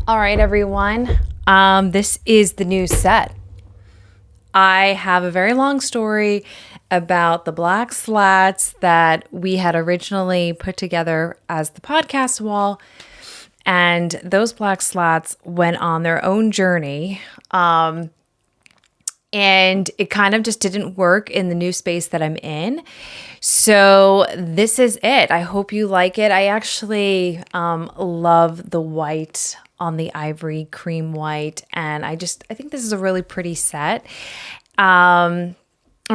All right, everyone. This is the new set. I have a very long story about the black slats that we had originally put together as the podcast wall. And those black slats went on their own journey. And it kind of just didn't work in the new space that I'm in. So this is it. I hope you like it. I actually love the white on the ivory cream white. And I think this is a really pretty set. We're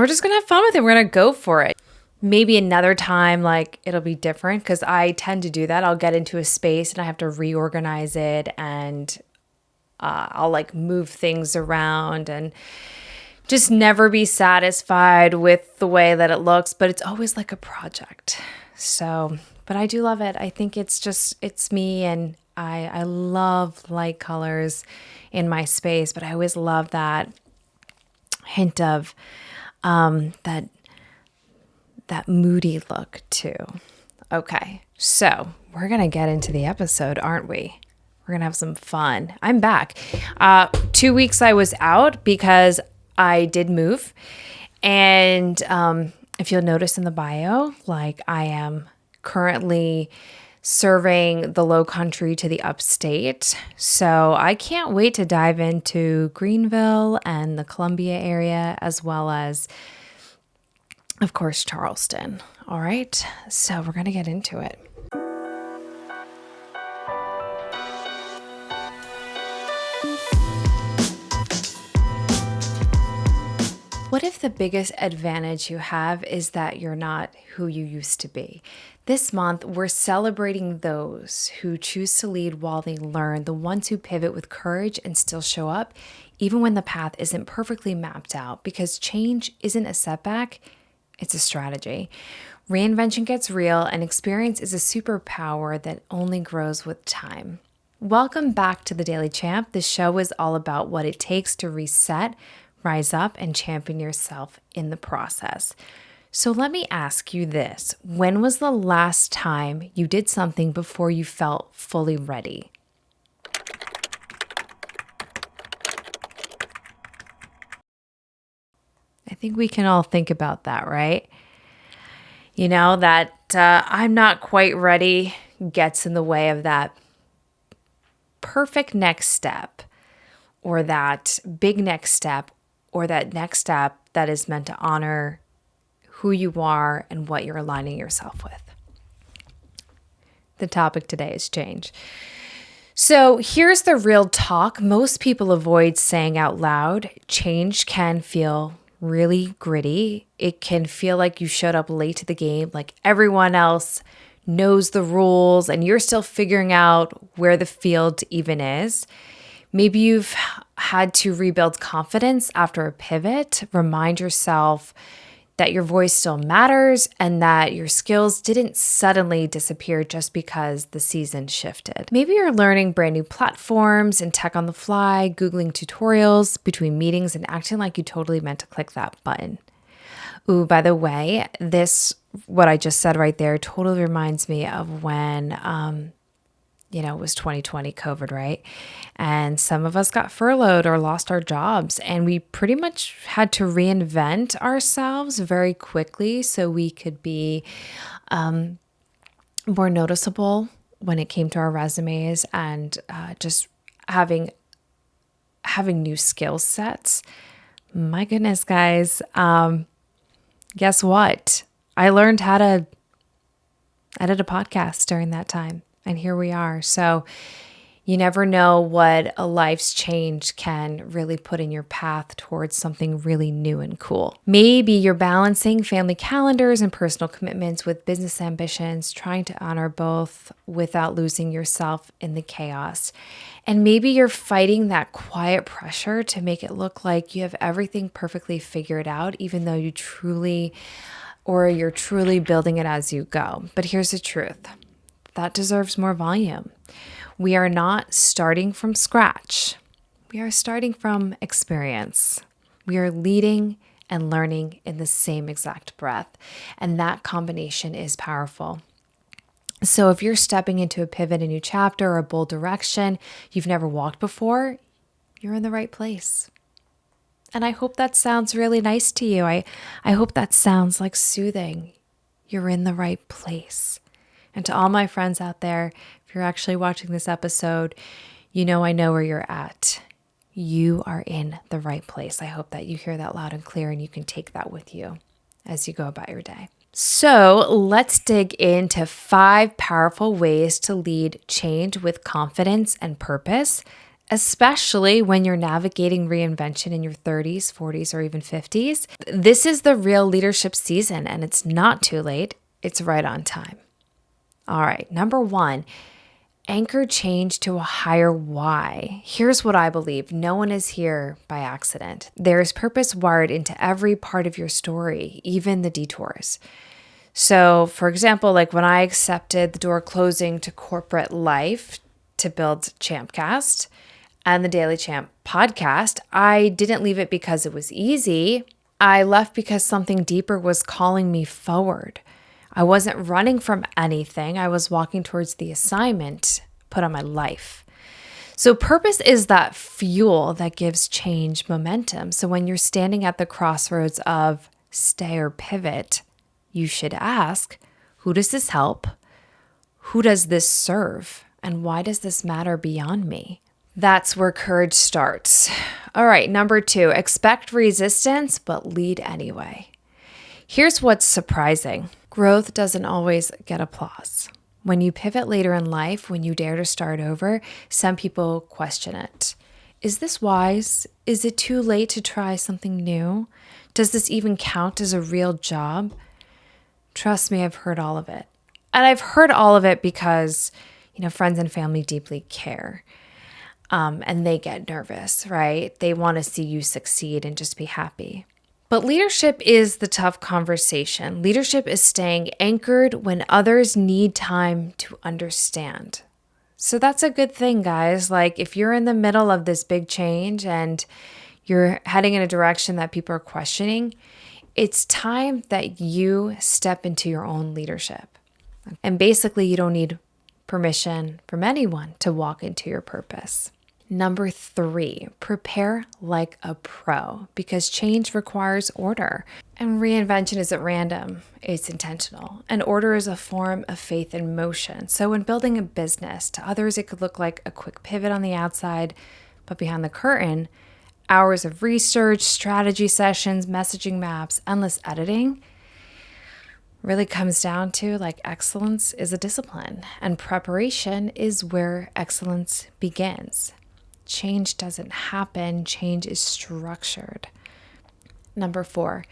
just going to have fun with it. We're going to go for it. Maybe another time, like it'll be different because I tend to do that. I'll get into a space and I have to reorganize it and I'll like move things around and just never be satisfied with the way that it looks, but it's always like a project. So, but I do love it. I think it's me, and I love light colors in my space, but I always love that hint of that moody look too. Okay, so we're going to get into the episode, aren't we? We're going to have some fun. I'm back. 2 weeks I was out because I did move. And if you'll notice in the bio, like I am currently serving the low country to the upstate. So I can't wait to dive into Greenville and the Columbia area, as well as, of course, Charleston. All right. So we're going to get into it. What if the biggest advantage you have is that you're not who you used to be? This month, we're celebrating those who choose to lead while they learn, the ones who pivot with courage and still show up, even when the path isn't perfectly mapped out, because change isn't a setback, it's a strategy. Reinvention gets real, and experience is a superpower that only grows with time. Welcome back to the Daily Champ. This show is all about what it takes to reset, rise up, and champion yourself in the process. So let me ask you this. When was the last time you did something before you felt fully ready? I think we can all think about that, right? You know, that I'm not quite ready gets in the way of that perfect next step, or that big next step, or that next step that is meant to honor who you are and what you're aligning yourself with. The topic today is change. So here's the real talk. Most people avoid saying out loud, change can feel really gritty. It can feel like you showed up late to the game, like everyone else knows the rules and you're still figuring out where the field even is. Maybe you've had to rebuild confidence after a pivot. Remind yourself that your voice still matters and that your skills didn't suddenly disappear just because the season shifted. Maybe you're learning brand new platforms and tech on the fly, Googling tutorials between meetings and acting like you totally meant to click that button. Ooh, by the way, what I just said right there totally reminds me of when it was 2020 COVID, right? And some of us got furloughed or lost our jobs, and we pretty much had to reinvent ourselves very quickly so we could be more noticeable when it came to our resumes and just having new skill sets. My goodness, guys. Guess what? I learned how to edit a podcast during that time. And here we are. So you never know what a life's change can really put in your path towards something really new and cool. Maybe you're balancing family calendars and personal commitments with business ambitions, trying to honor both without losing yourself in the chaos. And maybe you're fighting that quiet pressure to make it look like you have everything perfectly figured out, even though you're truly building it as you go. But here's the truth. That deserves more volume. We are not starting from scratch. We are starting from experience. We are leading and learning in the same exact breath. And that combination is powerful. So if you're stepping into a pivot, a new chapter, or a bold direction you've never walked before, you're in the right place. And I hope that sounds really nice to you. I hope that sounds like soothing. You're in the right place. And to all my friends out there, if you're actually watching this episode, you know I know where you're at. You are in the right place. I hope that you hear that loud and clear and you can take that with you as you go about your day. So let's dig into 5 powerful ways to lead change with confidence and purpose, especially when you're navigating reinvention in your 30s, 40s, or even 50s. This is the real leadership season, and it's not too late. It's right on time. All right, number 1, anchor change to a higher why. Here's what I believe. No one is here by accident. There is purpose wired into every part of your story, even the detours. So, for example, like when I accepted the door closing to corporate life to build Champcast and the Daily Champ podcast, I didn't leave it because it was easy. I left because something deeper was calling me forward. I wasn't running from anything. I was walking towards the assignment put on my life. So purpose is that fuel that gives change momentum. So when you're standing at the crossroads of stay or pivot, you should ask, who does this help? Who does this serve? And why does this matter beyond me? That's where courage starts. All right, number 2, expect resistance, but lead anyway. Here's what's surprising. Growth doesn't always get applause. When you pivot later in life, when you dare to start over, some people question it. Is this wise? Is it too late to try something new? Does this even count as a real job? Trust me, I've heard all of it. And I've heard all of it because, friends and family deeply care. And they get nervous, right? They want to see you succeed and just be happy. But leadership is the tough conversation. Leadership is staying anchored when others need time to understand. So that's a good thing, guys. Like if you're in the middle of this big change and you're heading in a direction that people are questioning, it's time that you step into your own leadership. And basically, you don't need permission from anyone to walk into your purpose. Number 3, prepare like a pro because change requires order. And reinvention isn't random, it's intentional. And order is a form of faith in motion. So when building a business, to others it could look like a quick pivot on the outside, but behind the curtain, hours of research, strategy sessions, messaging maps, endless editing really comes down to excellence is a discipline and preparation is where excellence begins. Change doesn't happen, change is structured. Number 4,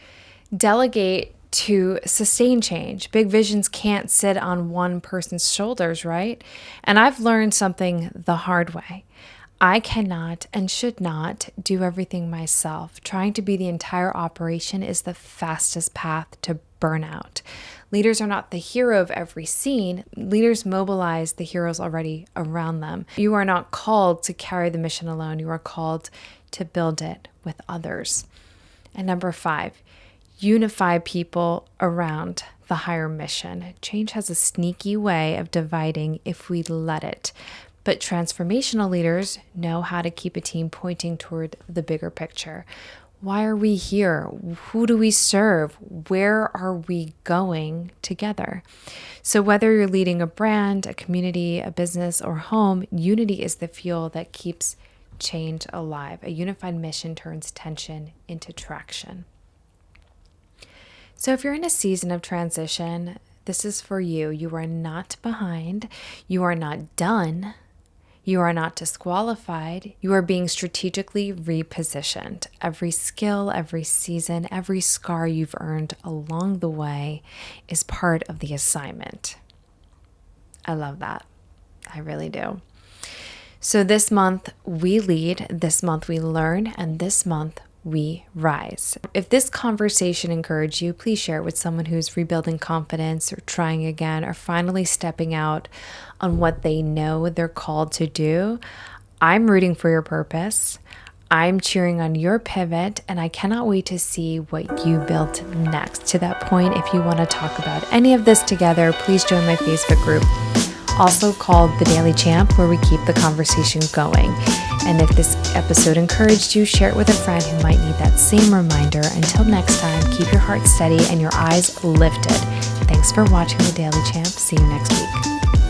delegate to sustain change. Big visions can't sit on one person's shoulders, right? And I've learned something the hard way. I cannot and should not do everything myself. Trying to be the entire operation is the fastest path to burnout. Leaders are not the hero of every scene. Leaders mobilize the heroes already around them. You are not called to carry the mission alone. You are called to build it with others. And number 5, unify people around the higher mission. Change has a sneaky way of dividing if we let it. But transformational leaders know how to keep a team pointing toward the bigger picture. Why are we here? Who do we serve? Where are we going together? So whether you're leading a brand, a community, a business, or home, unity is the fuel that keeps change alive. A unified mission turns tension into traction. So if you're in a season of transition, this is for you. You are not behind. You are not done. You are not disqualified. You are being strategically repositioned. Every skill, every season, every scar you've earned along the way is part of the assignment. I love that. I really do. So this month we lead, this month we learn, and this month we rise. If this conversation encouraged you, please share it with someone who's rebuilding confidence or trying again or finally stepping out on what they know they're called to do. I'm rooting for your purpose. I'm cheering on your pivot, and I cannot wait to see what you built next. To that point, if you want to talk about any of this together, please join my Facebook group, also called The Daily Champ, where we keep the conversation going. And if this episode encouraged you, share it with a friend who might need that same reminder. Until next time, keep your heart steady and your eyes lifted. Thanks for watching The Daily Champ. See you next week.